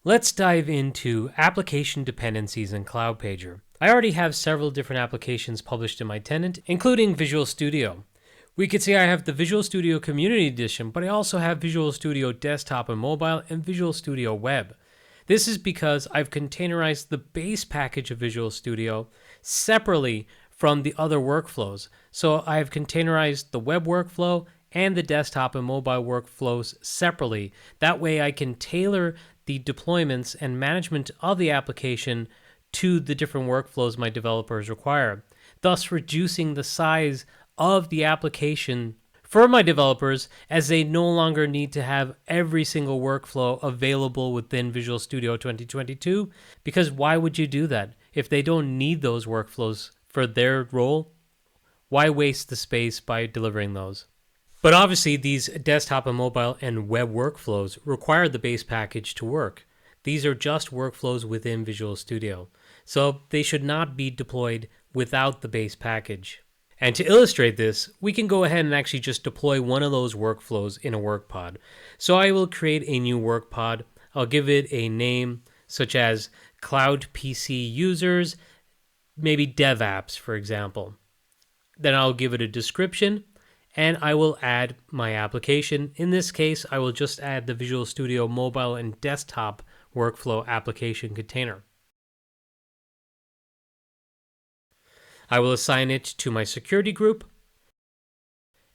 Let's dive into application dependencies in Cloudpager. I already have several different applications published in my tenant, including Visual Studio. We can see I have the Visual Studio Community Edition, but I also have Visual Studio Desktop and Mobile and Visual Studio Web. This is because I've containerized the base package of Visual Studio separately from the other workflows. So I've containerized the web workflow and the desktop and mobile workflows separately. That way I can tailor the deployments and management of the application to the different workflows my developers require, thus reducing the size of the application for my developers, as they no longer need to have every single workflow available within Visual Studio 2022, because why would you do that? If they don't need those workflows for their role, why waste the space by delivering those? But obviously these desktop and mobile and web workflows require the base package to work. These are just workflows within Visual Studio, so they should not be deployed without the base package. And to illustrate this, we can go ahead and actually just deploy one of those workflows in a work pod. So I will create a new work pod. I'll give it a name such as Cloud PC Users, maybe Dev Apps, for example. Then I'll give it a description, and I will add my application. In this case, I will just add the Visual Studio Mobile and Desktop Workflow Application Container. I will assign it to my security group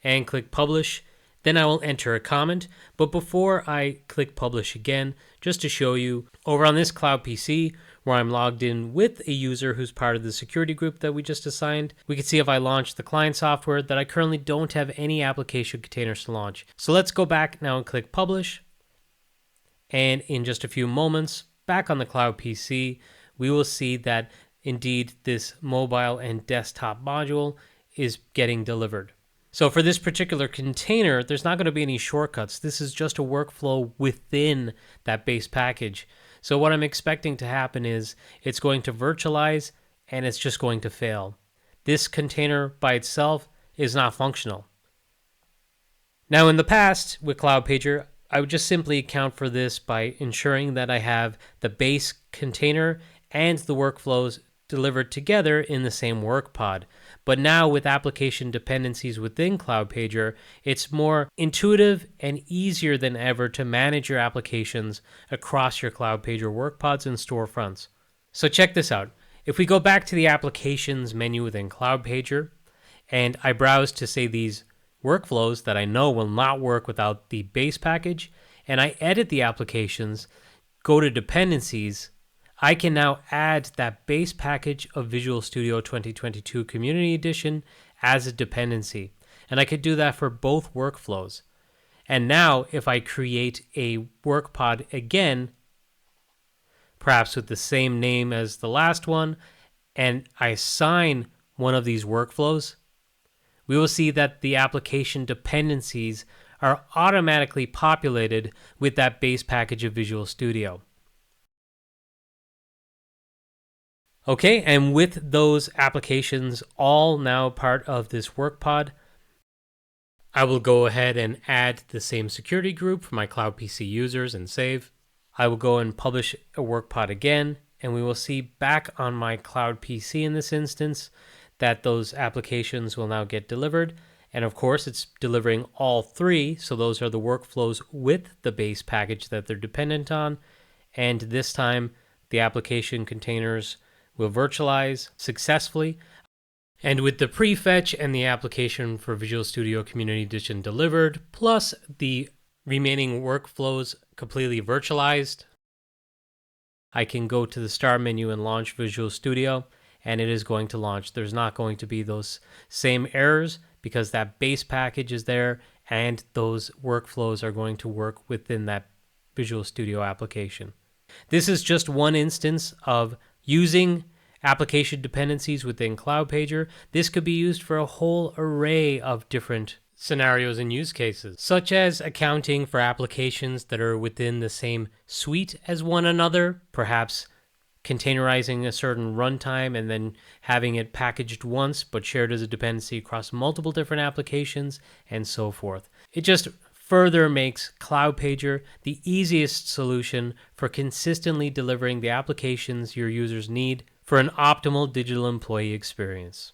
and click Publish. Then I will enter a comment. But before I click Publish again, just to show you, over on this Cloud PC, where I'm logged in with a user who's part of the security group that we just assigned, we can see if I launch the client software that I currently don't have any application containers to launch. So let's go back now and click Publish. And in just a few moments, back on the Cloud PC, we will see that indeed this mobile and desktop module is getting delivered. So for this particular container, there's not going to be any shortcuts. This is just a workflow within that base package. So what I'm expecting to happen is it's going to virtualize and it's just going to fail. This container by itself is not functional. Now in the past with Cloudpager, I would just simply account for this by ensuring that I have the base container and the workflows delivered together in the same work pod. But now with application dependencies within Cloudpager, it's more intuitive and easier than ever to manage your applications across your Cloudpager work pods and storefronts. So check this out. If we go back to the applications menu within Cloudpager, and I browse to say these workflows that I know will not work without the base package, and I edit the applications, go to dependencies, I can now add that base package of Visual Studio 2022 Community Edition as a dependency. And I could do that for both workflows. And now if I create a work pod again, perhaps with the same name as the last one, and I assign one of these workflows, we will see that the application dependencies are automatically populated with that base package of Visual Studio. Okay, and with those applications all now part of this work pod, I will go ahead and add the same security group for my Cloud PC users and save. I will go and publish a work pod again, and we will see back on my Cloud PC in this instance that those applications will now get delivered. And of course, it's delivering all three, so those are the workflows with the base package that they're dependent on. And this time, the application containers will virtualize successfully. And with the prefetch and the application for Visual Studio Community Edition delivered, plus the remaining workflows completely virtualized, I can go to the start menu and launch Visual Studio, and it is going to launch. There's not going to be those same errors because that base package is there and those workflows are going to work within that Visual Studio application. This is just one instance of using application dependencies within Cloudpager. This could be used for a whole array of different scenarios and use cases, such as accounting for applications that are within the same suite as one another, perhaps containerizing a certain runtime and then having it packaged once but shared as a dependency across multiple different applications, and so forth. It just further makes Cloudpager the easiest solution for consistently delivering the applications your users need for an optimal digital employee experience.